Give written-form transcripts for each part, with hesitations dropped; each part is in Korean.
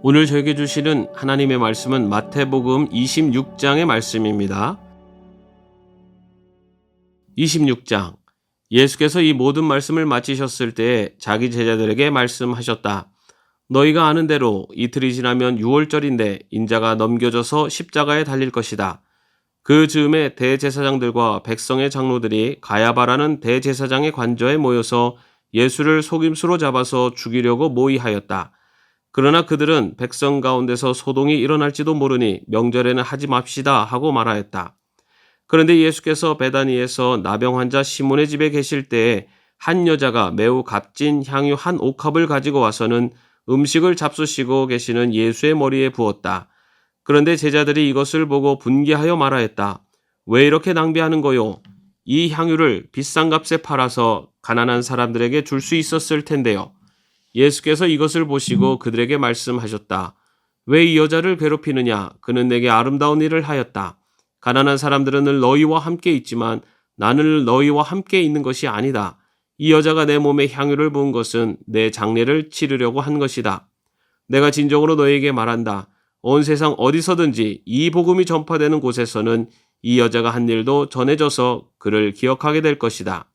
오늘 저에게 주시는 하나님의 말씀은 마태복음 26장의 말씀입니다. 26장. 예수께서 이 모든 말씀을 마치셨을 때에 자기 제자들에게 말씀하셨다. 너희가 아는 대로 이틀이 지나면 유월절인데 인자가 넘겨져서 십자가에 달릴 것이다. 그 즈음에 대제사장들과 백성의 장로들이 가야바라는 대제사장의 관저에 모여서 예수를 속임수로 잡아서 죽이려고 모의하였다. 그러나 그들은 백성 가운데서 소동이 일어날지도 모르니 명절에는 하지 맙시다 하고 말하였다. 그런데 예수께서 베다니에서 나병 환자 시몬의 집에 계실 때에 한 여자가 매우 값진 향유 한 옥합을 가지고 와서는 음식을 잡수시고 계시는 예수의 머리에 부었다. 그런데 제자들이 이것을 보고 분개하여 말하였다. 왜 이렇게 낭비하는 거요? 이 향유를 비싼 값에 팔아서 가난한 사람들에게 줄 수 있었을 텐데요. 예수께서 이것을 보시고 그들에게 말씀하셨다. 왜 이 여자를 괴롭히느냐? 그는 내게 아름다운 일을 하였다. 가난한 사람들은 늘 너희와 함께 있지만 나는 너희와 함께 있는 것이 아니다. 이 여자가 내 몸에 향유를 부은 것은 내 장례를 치르려고 한 것이다. 내가 진정으로 너희에게 말한다. 온 세상 어디서든지 이 복음이 전파되는 곳에서는 이 여자가 한 일도 전해져서 그를 기억하게 될 것이다.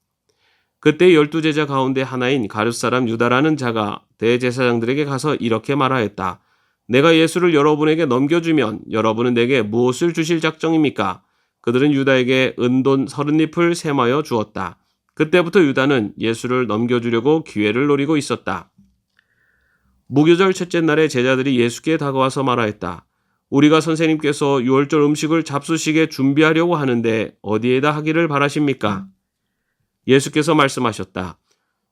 그때 12제자 가운데 하나인 가룟사람 유다라는 자가 대제사장들에게 가서 이렇게 말하였다. 내가 예수를 여러분에게 넘겨주면 여러분은 내게 무엇을 주실 작정입니까? 그들은 유다에게 은돈 30립을 셈하여 주었다. 그때부터 유다는 예수를 넘겨주려고 기회를 노리고 있었다. 무교절 첫째 날에 제자들이 예수께 다가와서 말하였다. 우리가 선생님께서 유월절 음식을 잡수시게 준비하려고 하는데 어디에다 하기를 바라십니까? 예수께서 말씀하셨다.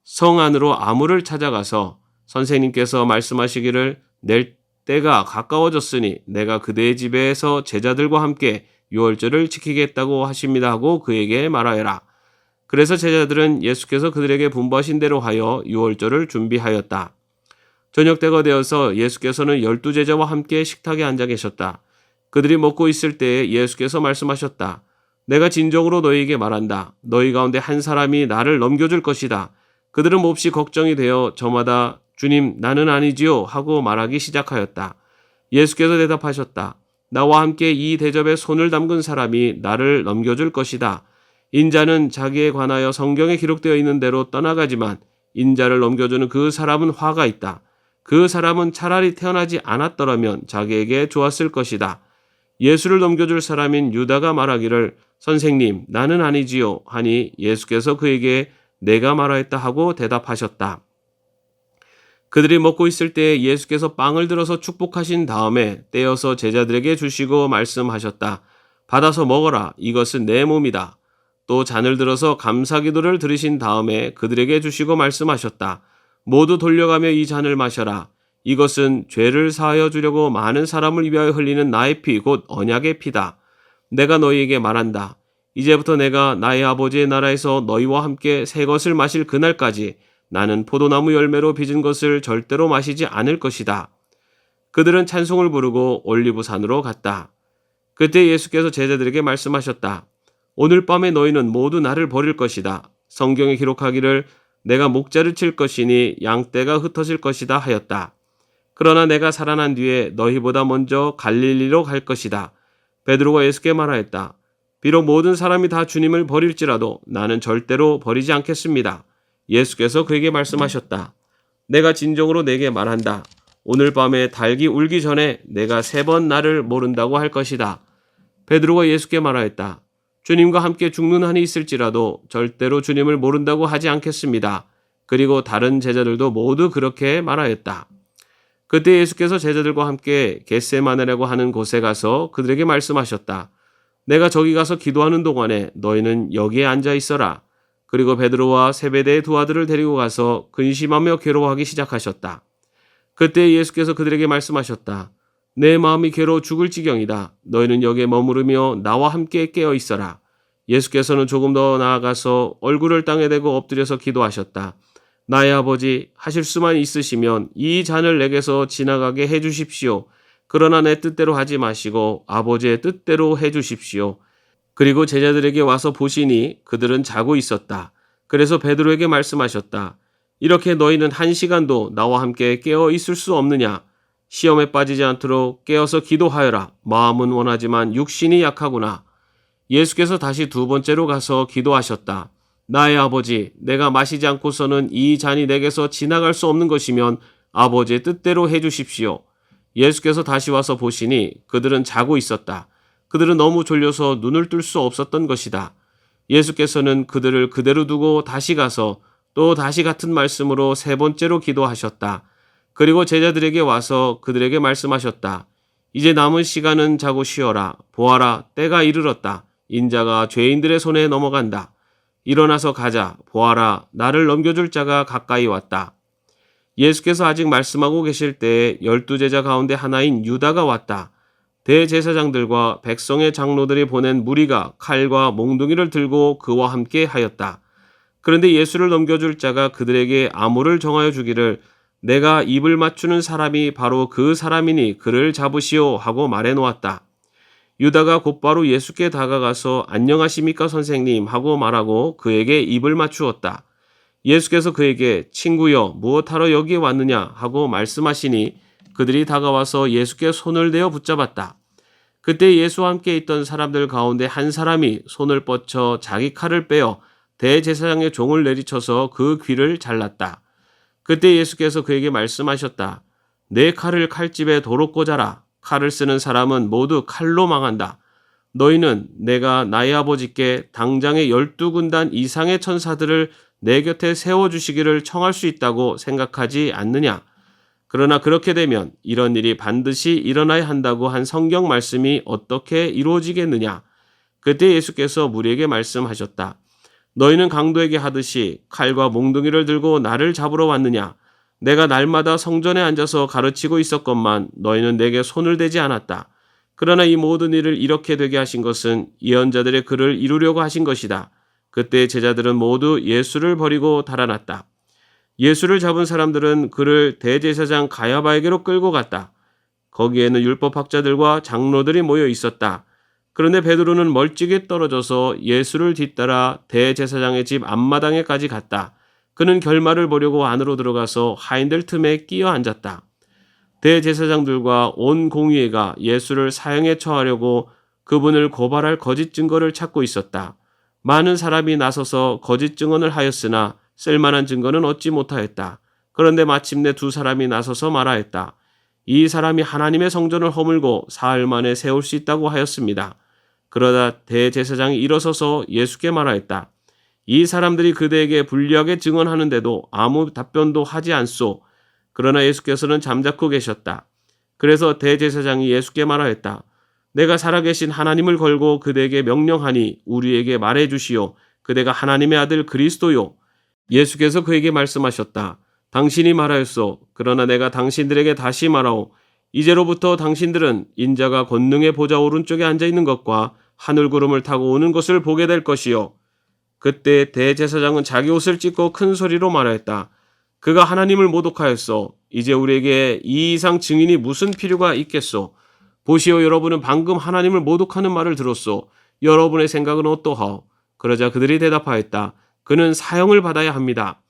성 안으로 아무를 찾아가서 선생님께서 말씀하시기를 낼 때가 가까워졌으니 내가 그대의 집에서 제자들과 함께 유월절을 지키겠다고 하십니다 하고 그에게 말하여라. 그래서 제자들은 예수께서 그들에게 분부하신 대로 하여 유월절을 준비하였다. 저녁 때가 되어서 예수께서는 12제자와 함께 식탁에 앉아 계셨다. 그들이 먹고 있을 때에 예수께서 말씀하셨다. 내가 진정으로 너희에게 말한다. 너희 가운데 한 사람이 나를 넘겨줄 것이다. 그들은 몹시 걱정이 되어 저마다 주님 나는 아니지요 하고 말하기 시작하였다. 예수께서 대답하셨다. 나와 함께 이 대접에 손을 담근 사람이 나를 넘겨줄 것이다. 인자는 자기에 관하여 성경에 기록되어 있는 대로 떠나가지만 인자를 넘겨주는 그 사람은 화가 있다. 그 사람은 차라리 태어나지 않았더라면 자기에게 좋았을 것이다. 예수를 넘겨줄 사람인 유다가 말하기를 선생님 나는 아니지요 하니 예수께서 그에게 내가 말하였다 하고 대답하셨다. 그들이 먹고 있을 때 예수께서 빵을 들어서 축복하신 다음에 떼어서 제자들에게 주시고 말씀하셨다. 받아서 먹어라. 이것은 내 몸이다. 또 잔을 들어서 감사기도를 들으신 다음에 그들에게 주시고 말씀하셨다. 모두 돌려가며 이 잔을 마셔라. 이것은 죄를 사하여 주려고 많은 사람을 위하여 흘리는 나의 피 곧 언약의 피다. 내가 너희에게 말한다. 이제부터 내가 나의 아버지의 나라에서 너희와 함께 새 것을 마실 그날까지 나는 포도나무 열매로 빚은 것을 절대로 마시지 않을 것이다. 그들은 찬송을 부르고 올리브산으로 갔다. 그때 예수께서 제자들에게 말씀하셨다. 오늘 밤에 너희는 모두 나를 버릴 것이다. 성경에 기록하기를 내가 목자를 칠 것이니 양떼가 흩어질 것이다 하였다. 그러나 내가 살아난 뒤에 너희보다 먼저 갈릴리로 갈 것이다. 베드로가 예수께 말하였다. 비록 모든 사람이 다 주님을 버릴지라도 나는 절대로 버리지 않겠습니다. 예수께서 그에게 말씀하셨다. 내가 진정으로 내게 말한다. 오늘 밤에 닭이 울기 전에 내가 3번 나를 모른다고 할 것이다. 베드로가 예수께 말하였다. 주님과 함께 죽는 한이 있을지라도 절대로 주님을 모른다고 하지 않겠습니다. 그리고 다른 제자들도 모두 그렇게 말하였다. 그때 예수께서 제자들과 함께 겟세마네라고 하는 곳에 가서 그들에게 말씀하셨다. 내가 저기 가서 기도하는 동안에 너희는 여기에 앉아 있어라. 그리고 베드로와 세베대의 두 아들을 데리고 가서 근심하며 괴로워하기 시작하셨다. 그때 예수께서 그들에게 말씀하셨다. 내 마음이 괴로워 죽을 지경이다. 너희는 여기에 머무르며 나와 함께 깨어 있어라. 예수께서는 조금 더 나아가서 얼굴을 땅에 대고 엎드려서 기도하셨다. 나의 아버지, 하실 수만 있으시면 이 잔을 내게서 지나가게 해주십시오. 그러나 내 뜻대로 하지 마시고 아버지의 뜻대로 해주십시오. 그리고 제자들에게 와서 보시니 그들은 자고 있었다. 그래서 베드로에게 말씀하셨다. 이렇게 너희는 1시간도 나와 함께 깨어 있을 수 없느냐? 시험에 빠지지 않도록 깨어서 기도하여라. 마음은 원하지만 육신이 약하구나. 예수께서 다시 두 번째로 가서 기도하셨다. 나의 아버지, 내가 마시지 않고서는 이 잔이 내게서 지나갈 수 없는 것이면 아버지의 뜻대로 해주십시오. 예수께서 다시 와서 보시니 그들은 자고 있었다. 그들은 너무 졸려서 눈을 뜰 수 없었던 것이다. 예수께서는 그들을 그대로 두고 다시 가서 또 다시 같은 말씀으로 세 번째로 기도하셨다. 그리고 제자들에게 와서 그들에게 말씀하셨다. 이제 남은 시간은 자고 쉬어라. 보아라, 때가 이르렀다. 인자가 죄인들의 손에 넘어간다. 일어나서 가자. 보아라, 나를 넘겨줄 자가 가까이 왔다. 예수께서 아직 말씀하고 계실 때에 12제자 가운데 하나인 유다가 왔다. 대제사장들과 백성의 장로들이 보낸 무리가 칼과 몽둥이를 들고 그와 함께 하였다. 그런데 예수를 넘겨줄 자가 그들에게 암호를 정하여 주기를 내가 입을 맞추는 사람이 바로 그 사람이니 그를 잡으시오 하고 말해 놓았다. 유다가 곧바로 예수께 다가가서 안녕하십니까 선생님 하고 말하고 그에게 입을 맞추었다. 예수께서 그에게 친구여 무엇하러 여기에 왔느냐 하고 말씀하시니 그들이 다가와서 예수께 손을 대어 붙잡았다. 그때 예수와 함께 있던 사람들 가운데 한 사람이 손을 뻗쳐 자기 칼을 빼어 대제사장의 종을 내리쳐서 그 귀를 잘랐다. 그때 예수께서 그에게 말씀하셨다. 내 칼을 칼집에 도로 꽂아라. 칼을 쓰는 사람은 모두 칼로 망한다. 너희는 내가 나의 아버지께 당장의 12군단 이상의 천사들을 내 곁에 세워주시기를 청할 수 있다고 생각하지 않느냐? 그러나 그렇게 되면 이런 일이 반드시 일어나야 한다고 한 성경 말씀이 어떻게 이루어지겠느냐? 그때 예수께서 무리에게 말씀하셨다. 너희는 강도에게 하듯이 칼과 몽둥이를 들고 나를 잡으러 왔느냐? 내가 날마다 성전에 앉아서 가르치고 있었건만 너희는 내게 손을 대지 않았다. 그러나 이 모든 일을 이렇게 되게 하신 것은 예언자들의 글을 이루려고 하신 것이다. 그때 제자들은 모두 예수를 버리고 달아났다. 예수를 잡은 사람들은 그를 대제사장 가야바에게로 끌고 갔다. 거기에는 율법학자들과 장로들이 모여 있었다. 그런데 베드로는 멀찍이 떨어져서 예수를 뒤따라 대제사장의 집 앞마당에까지 갔다. 그는 결말을 보려고 안으로 들어가서 하인들 틈에 끼어 앉았다. 대제사장들과 온 공의회가 예수를 사형에 처하려고 그분을 고발할 거짓 증거를 찾고 있었다. 많은 사람이 나서서 거짓 증언을 하였으나 쓸만한 증거는 얻지 못하였다. 그런데 마침내 두 사람이 나서서 말하였다. 이 사람이 하나님의 성전을 허물고 사흘 만에 세울 수 있다고 하였습니다. 그러다 대제사장이 일어서서 예수께 말하였다. 이 사람들이 그대에게 불리하게 증언하는데도 아무 답변도 하지 않소. 그러나 예수께서는 잠자코 계셨다. 그래서 대제사장이 예수께 말하였다. 내가 살아계신 하나님을 걸고 그대에게 명령하니 우리에게 말해 주시오. 그대가 하나님의 아들 그리스도요. 예수께서 그에게 말씀하셨다. 당신이 말하였소. 그러나 내가 당신들에게 다시 말하오. 이제로부터 당신들은 인자가 권능의 보좌 오른쪽에 앉아있는 것과 하늘구름을 타고 오는 것을 보게 될 것이요. 그때 대제사장은 자기 옷을 찢고 큰 소리로 말하였다. 그가 하나님을 모독하였소. 이제 우리에게 이 이상 증인이 무슨 필요가 있겠소. 보시오, 여러분은 방금 하나님을 모독하는 말을 들었소. 여러분의 생각은 어떠하오? 그러자 그들이 대답하였다. 그는 사형을 받아야 합니다.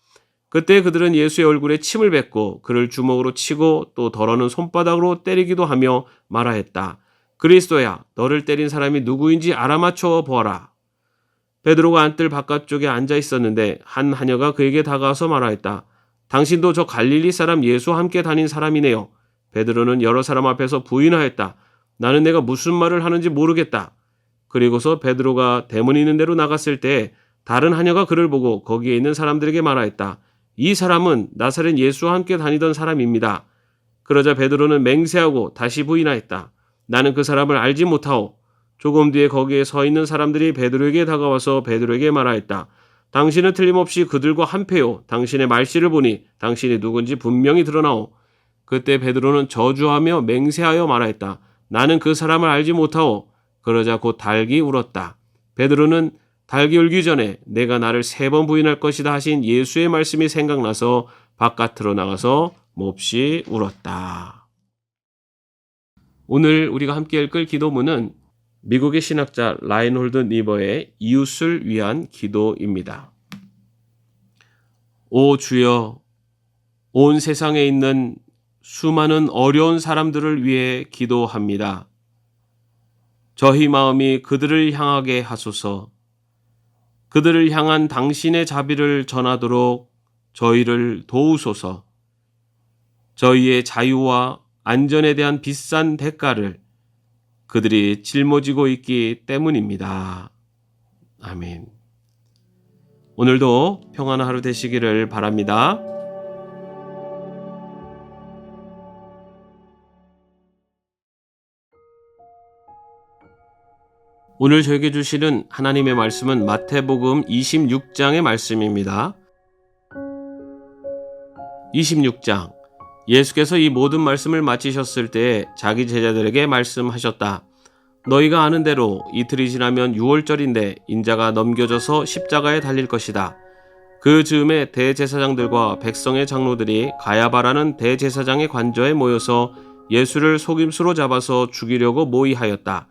그때 그들은 예수의 얼굴에 침을 뱉고 그를 주먹으로 치고 또 덜어는 손바닥으로 때리기도 하며 말하였다. 그리스도야, 너를 때린 사람이 누구인지 알아맞혀 보아라. 베드로가 안뜰 바깥쪽에 앉아 있었는데 한 하녀가 그에게 다가와서 말하였다. 당신도 저 갈릴리 사람 예수와 함께 다닌 사람이네요. 베드로는 여러 사람 앞에서 부인하였다. 나는 내가 무슨 말을 하는지 모르겠다. 그리고서 베드로가 대문 있는 데로 나갔을 때 다른 하녀가 그를 보고 거기에 있는 사람들에게 말하였다. 이 사람은 나사렛 예수와 함께 다니던 사람입니다. 그러자 베드로는 맹세하고 다시 부인하였다. 나는 그 사람을 알지 못하오. 조금 뒤에 거기에 서 있는 사람들이 베드로에게 다가와서 베드로에게 말하였다. 당신은 틀림없이 그들과 한패요. 당신의 말씨를 보니 당신이 누군지 분명히 드러나오. 그때 베드로는 저주하며 맹세하여 말하였다. 나는 그 사람을 알지 못하오. 그러자 곧 닭이 울었다. 베드로는 닭이 울기 전에 내가 나를 3번 부인할 것이다 하신 예수의 말씀이 생각나서 바깥으로 나가서 몹시 울었다. 오늘 우리가 함께 읽을 기도문은 미국의 신학자 라인홀드 니버의 이웃을 위한 기도입니다. 오 주여, 온 세상에 있는 수많은 어려운 사람들을 위해 기도합니다. 저희 마음이 그들을 향하게 하소서. 그들을 향한 당신의 자비를 전하도록 저희를 도우소서. 저희의 자유와 안전에 대한 비싼 대가를 그들이 짊어지고 있기 때문입니다. 아멘. 오늘도 평안한 하루 되시기를 바랍니다. 오늘 저에게 주시는 하나님의 말씀은 마태복음 26장의 말씀입니다. 26장. 예수께서 이 모든 말씀을 마치셨을 때 자기 제자들에게 말씀하셨다. 너희가 아는 대로 이틀이 지나면 유월절인데 인자가 넘겨져서 십자가에 달릴 것이다. 그 즈음에 대제사장들과 백성의 장로들이 가야바라는 대제사장의 관저에 모여서 예수를 속임수로 잡아서 죽이려고 모의하였다.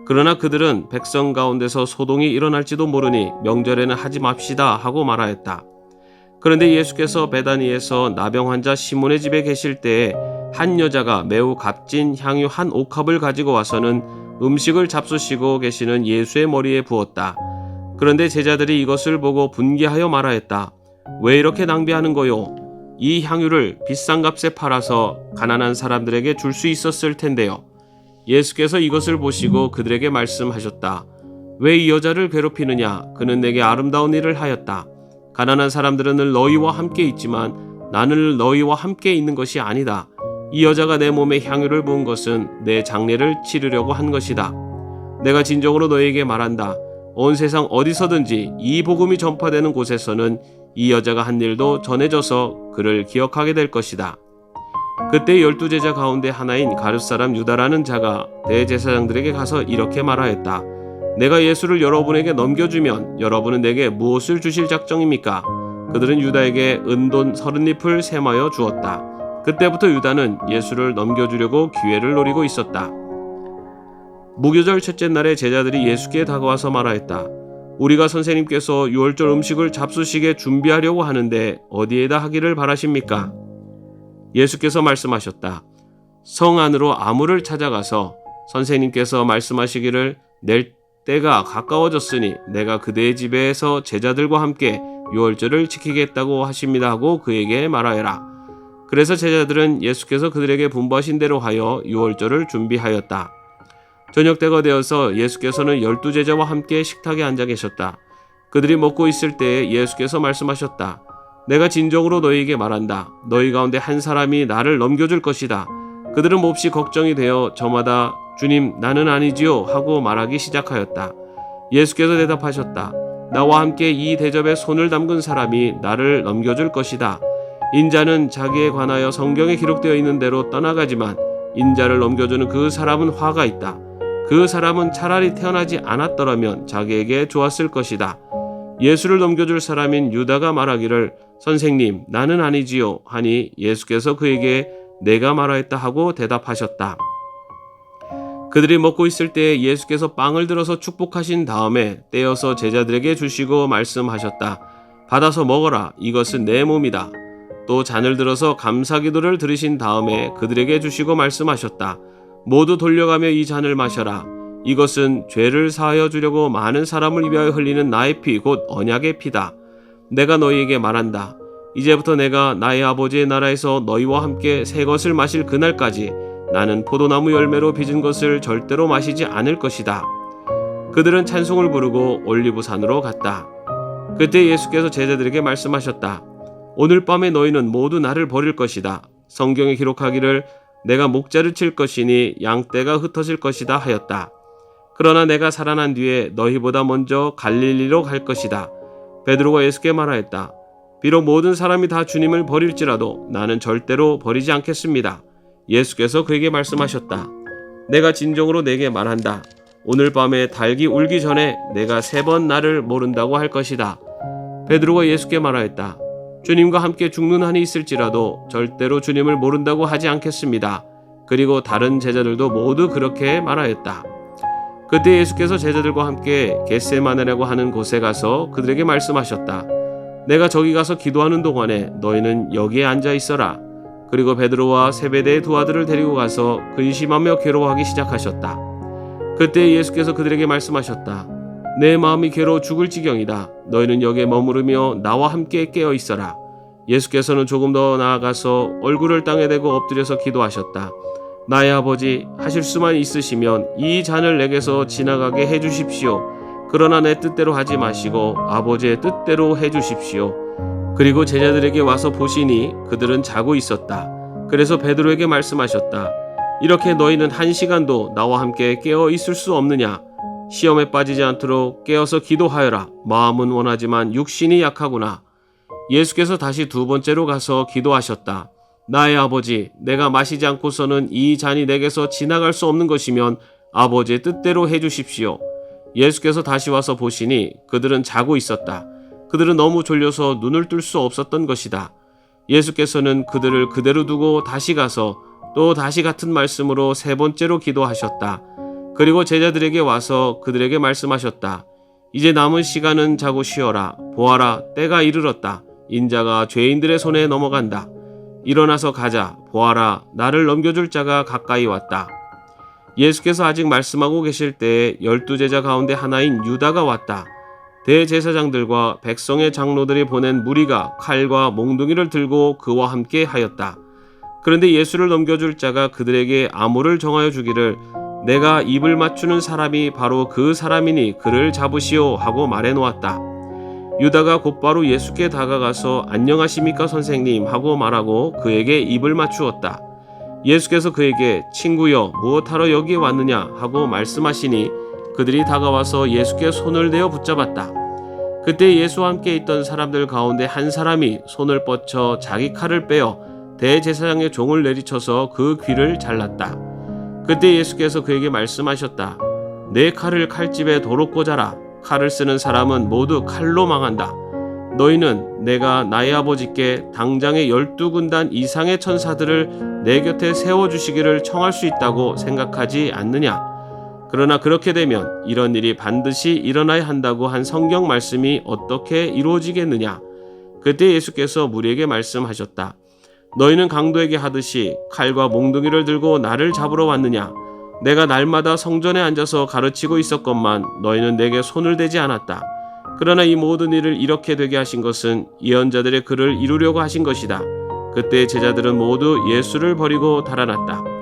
그러나 그들은 백성 가운데서 소동이 일어날지도 모르니 명절에는 하지 맙시다 하고 말하였다. 그런데 예수께서 베다니에서 나병 환자 시몬의 집에 계실 때에 한 여자가 매우 값진 향유 한 옥합을 가지고 와서는 음식을 잡수시고 계시는 예수의 머리에 부었다. 그런데 제자들이 이것을 보고 분개하여 말하였다. 왜 이렇게 낭비하는 거요? 이 향유를 비싼 값에 팔아서 가난한 사람들에게 줄 수 있었을 텐데요. 예수께서 이것을 보시고 그들에게 말씀하셨다. 왜 이 여자를 괴롭히느냐? 그는 내게 아름다운 일을 하였다. 가난한 사람들은 늘 너희와 함께 있지만 나는 너희와 함께 있는 것이 아니다. 이 여자가 내 몸에 향유를 부은 것은 내 장례를 치르려고 한 것이다. 내가 진정으로 너희에게 말한다. 온 세상 어디서든지 이 복음이 전파되는 곳에서는 이 여자가 한 일도 전해져서 그를 기억하게 될 것이다. 그때 12제자 가운데 하나인 가룟 사람 유다라는 자가 대제사장들에게 가서 이렇게 말하였다. 내가 예수를 여러분에게 넘겨주면 여러분은 내게 무엇을 주실 작정입니까? 그들은 유다에게 은돈 30립을 셈하여 주었다. 그때부터 유다는 예수를 넘겨주려고 기회를 노리고 있었다. 무교절 첫째 날에 제자들이 예수께 다가와서 말하였다. 우리가 선생님께서 유월절 음식을 잡수시게 준비하려고 하는데 어디에다 하기를 바라십니까? 예수께서 말씀하셨다. 성 안으로 아무를 찾아가서 선생님께서 말씀하시기를 낼 때가 가까워졌으니 내가 그대의 집에서 제자들과 함께 유월절을 지키겠다고 하십니다 하고 그에게 말하여라. 그래서 제자들은 예수께서 그들에게 분부하신 대로 하여 유월절을 준비하였다. 저녁 때가 되어서 예수께서는 12제자와 함께 식탁에 앉아 계셨다. 그들이 먹고 있을 때에 예수께서 말씀하셨다. 내가 진정으로 너희에게 말한다. 너희 가운데 한 사람이 나를 넘겨줄 것이다. 그들은 몹시 걱정이 되어 저마다 주님 나는 아니지요 하고 말하기 시작하였다. 예수께서 대답하셨다. 나와 함께 이 대접에 손을 담근 사람이 나를 넘겨줄 것이다. 인자는 자기에 관하여 성경에 기록되어 있는 대로 떠나가지만 인자를 넘겨주는 그 사람은 화가 있다. 그 사람은 차라리 태어나지 않았더라면 자기에게 좋았을 것이다. 예수를 넘겨줄 사람인 유다가 말하기를 선생님 나는 아니지요 하니 예수께서 그에게 내가 말하였다 하고 대답하셨다. 그들이 먹고 있을 때에 예수께서 빵을 들어서 축복하신 다음에 떼어서 제자들에게 주시고 말씀하셨다. 받아서 먹어라. 이것은 내 몸이다. 또 잔을 들어서 감사기도를 들으신 다음에 그들에게 주시고 말씀하셨다. 모두 돌려가며 이 잔을 마셔라. 이것은 죄를 사하여 주려고 많은 사람을 위하여 흘리는 나의 피 곧 언약의 피다. 내가 너희에게 말한다. 이제부터 내가 나의 아버지의 나라에서 너희와 함께 새 것을 마실 그날까지 나는 포도나무 열매로 빚은 것을 절대로 마시지 않을 것이다. 그들은 찬송을 부르고 올리브산으로 갔다. 그때 예수께서 제자들에게 말씀하셨다. 오늘 밤에 너희는 모두 나를 버릴 것이다. 성경에 기록하기를 내가 목자를 칠 것이니 양떼가 흩어질 것이다 하였다. 그러나 내가 살아난 뒤에 너희보다 먼저 갈릴리로 갈 것이다. 베드로가 예수께 말하였다. 비록 모든 사람이 다 주님을 버릴지라도 나는 절대로 버리지 않겠습니다. 예수께서 그에게 말씀하셨다. 내가 진정으로 내게 말한다. 오늘 밤에 닭이 울기 전에 내가 3번 나를 모른다고 할 것이다. 베드로가 예수께 말하였다. 주님과 함께 죽는 한이 있을지라도 절대로 주님을 모른다고 하지 않겠습니다. 그리고 다른 제자들도 모두 그렇게 말하였다. 그때 예수께서 제자들과 함께 겟세마네라고 하는 곳에 가서 그들에게 말씀하셨다. 내가 저기 가서 기도하는 동안에 너희는 여기에 앉아 있어라. 그리고 베드로와 세베대의 두 아들을 데리고 가서 근심하며 괴로워하기 시작하셨다. 그때 예수께서 그들에게 말씀하셨다. 내 마음이 괴로워 죽을 지경이다. 너희는 여기에 머무르며 나와 함께 깨어 있어라. 예수께서는 조금 더 나아가서 얼굴을 땅에 대고 엎드려서 기도하셨다. 나의 아버지, 하실 수만 있으시면 이 잔을 내게서 지나가게 해주십시오. 그러나 내 뜻대로 하지 마시고 아버지의 뜻대로 해주십시오. 그리고 제자들에게 와서 보시니 그들은 자고 있었다. 그래서 베드로에게 말씀하셨다. 이렇게 너희는 1시간도 나와 함께 깨어 있을 수 없느냐? 시험에 빠지지 않도록 깨어서 기도하여라. 마음은 원하지만 육신이 약하구나. 예수께서 다시 두 번째로 가서 기도하셨다. 나의 아버지, 내가 마시지 않고서는 이 잔이 내게서 지나갈 수 없는 것이면 아버지의 뜻대로 해주십시오. 예수께서 다시 와서 보시니 그들은 자고 있었다. 그들은 너무 졸려서 눈을 뜰 수 없었던 것이다. 예수께서는 그들을 그대로 두고 다시 가서 또 다시 같은 말씀으로 세 번째로 기도하셨다. 그리고 제자들에게 와서 그들에게 말씀하셨다. 이제 남은 시간은 자고 쉬어라. 보아라, 때가 이르렀다. 인자가 죄인들의 손에 넘어간다. 일어나서 가자. 보아라, 나를 넘겨줄 자가 가까이 왔다. 예수께서 아직 말씀하고 계실 때에 12제자 가운데 하나인 유다가 왔다. 대제사장들과 백성의 장로들이 보낸 무리가 칼과 몽둥이를 들고 그와 함께 하였다. 그런데 예수를 넘겨줄 자가 그들에게 암호를 정하여 주기를 내가 입을 맞추는 사람이 바로 그 사람이니 그를 잡으시오 하고 말해 놓았다. 유다가 곧바로 예수께 다가가서 안녕하십니까 선생님 하고 말하고 그에게 입을 맞추었다. 예수께서 그에게 친구여 무엇하러 여기에 왔느냐 하고 말씀하시니 그들이 다가와서 예수께 손을 대어 붙잡았다. 그때 예수와 함께 있던 사람들 가운데 한 사람이 손을 뻗쳐 자기 칼을 빼어 대제사장의 종을 내리쳐서 그 귀를 잘랐다. 그때 예수께서 그에게 말씀하셨다. 내 칼을 칼집에 도로 꽂아라. 칼을 쓰는 사람은 모두 칼로 망한다. 너희는 내가 나의 아버지께 당장의 12군단 이상의 천사들을 내 곁에 세워주시기를 청할 수 있다고 생각하지 않느냐? 그러나 그렇게 되면 이런 일이 반드시 일어나야 한다고 한 성경 말씀이 어떻게 이루어지겠느냐? 그때 예수께서 무리에게 말씀하셨다. 너희는 강도에게 하듯이 칼과 몽둥이를 들고 나를 잡으러 왔느냐? 내가 날마다 성전에 앉아서 가르치고 있었건만 너희는 내게 손을 대지 않았다. 그러나 이 모든 일을 이렇게 되게 하신 것은 예언자들의 글을 이루려고 하신 것이다. 그때 제자들은 모두 예수를 버리고 달아났다.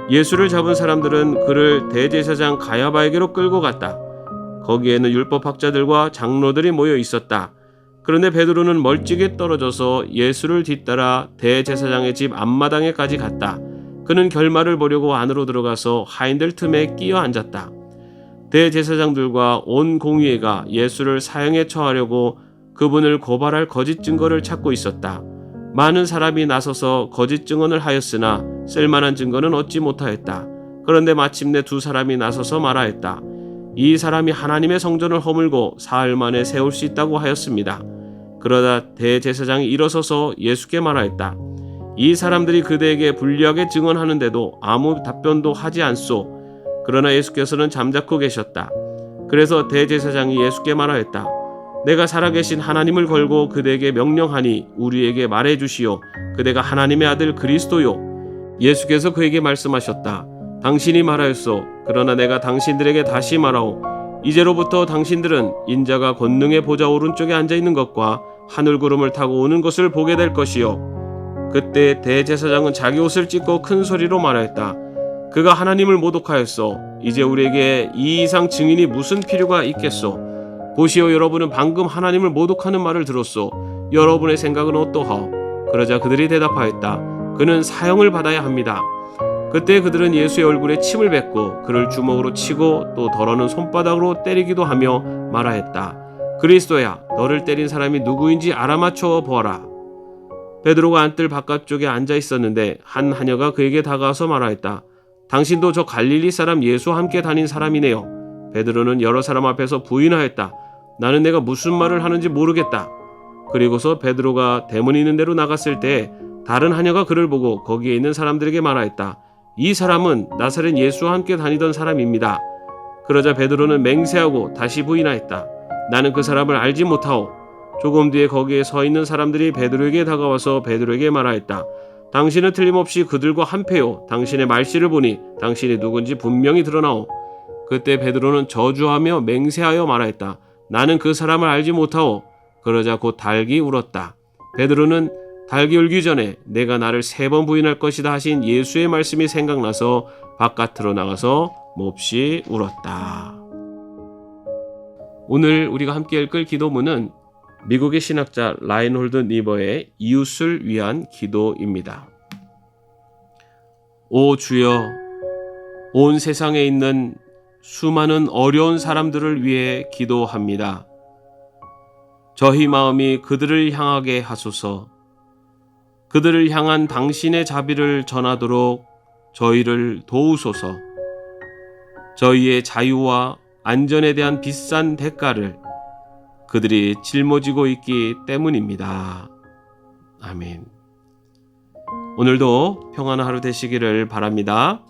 예수를 잡은 사람들은 그를 대제사장 가야바에게로 끌고 갔다. 거기에는 율법학자들과 장로들이 모여 있었다. 그런데 베드로는 멀찍이 떨어져서 예수를 뒤따라 대제사장의 집 앞마당에까지 갔다. 그는 결말을 보려고 안으로 들어가서 하인들 틈에 끼어 앉았다. 대제사장들과 온 공의회가 예수를 사형에 처하려고 그분을 고발할 거짓 증거를 찾고 있었다. 많은 사람이 나서서 거짓 증언을 하였으나 쓸만한 증거는 얻지 못하였다. 그런데 마침내 두 사람이 나서서 말하였다. 이 사람이 하나님의 성전을 허물고 사흘 만에 세울 수 있다고 하였습니다. 그러다 대제사장이 일어서서 예수께 말하였다. 이 사람들이 그대에게 불리하게 증언하는데도 아무 답변도 하지 않소. 그러나 예수께서는 잠자코 계셨다. 그래서 대제사장이 예수께 말하였다. 내가 살아계신 하나님을 걸고 그대에게 명령하니 우리에게 말해주시오. 그대가 하나님의 아들 그리스도요. 예수께서 그에게 말씀하셨다. 당신이 말하였소. 그러나 내가 당신들에게 다시 말하오. 이제로부터 당신들은 인자가 권능의 보좌 오른쪽에 앉아있는 것과 하늘구름을 타고 오는 것을 보게 될 것이요. 그때 대제사장은 자기 옷을 찢고 큰 소리로 말하였다. 그가 하나님을 모독하였소. 이제 우리에게 이 이상 증인이 무슨 필요가 있겠소. 보시오, 여러분은 방금 하나님을 모독하는 말을 들었소. 여러분의 생각은 어떠하오? 그러자 그들이 대답하였다. 그는 사형을 받아야 합니다. 그때 그들은 예수의 얼굴에 침을 뱉고 그를 주먹으로 치고 또 더러는 손바닥으로 때리기도 하며 말하였다. 그리스도야, 너를 때린 사람이 누구인지 알아맞혀 보아라. 베드로가 안뜰 바깥쪽에 앉아 있었는데 한 하녀가 그에게 다가와서 말하였다. 당신도 저 갈릴리 사람 예수와 함께 다닌 사람이네요. 베드로는 여러 사람 앞에서 부인하였다. 나는 내가 무슨 말을 하는지 모르겠다. 그리고서 베드로가 대문 있는 데로 나갔을 때 다른 하녀가 그를 보고 거기에 있는 사람들에게 말하였다. 이 사람은 나사렛 예수와 함께 다니던 사람입니다. 그러자 베드로는 맹세하고 다시 부인하였다. 나는 그 사람을 알지 못하오. 조금 뒤에 거기에 서 있는 사람들이 베드로에게 다가와서 베드로에게 말하였다. 당신은 틀림없이 그들과 한패요. 당신의 말씨를 보니 당신이 누군지 분명히 드러나오. 그때 베드로는 저주하며 맹세하여 말하였다. 나는 그 사람을 알지 못하오. 그러자 곧 닭이 울었다. 베드로는 닭이 울기 전에 내가 나를 3번 부인할 것이다 하신 예수의 말씀이 생각나서 바깥으로 나가서 몹시 울었다. 오늘 우리가 함께 읽을 기도문은 미국의 신학자 라인홀드 니버의 이웃을 위한 기도입니다. 오 주여, 온 세상에 있는 수많은 어려운 사람들을 위해 기도합니다. 저희 마음이 그들을 향하게 하소서. 그들을 향한 당신의 자비를 전하도록 저희를 도우소서. 저희의 자유와 안전에 대한 비싼 대가를 그들이 짊어지고 있기 때문입니다. 아멘. 오늘도 평안한 하루 되시기를 바랍니다.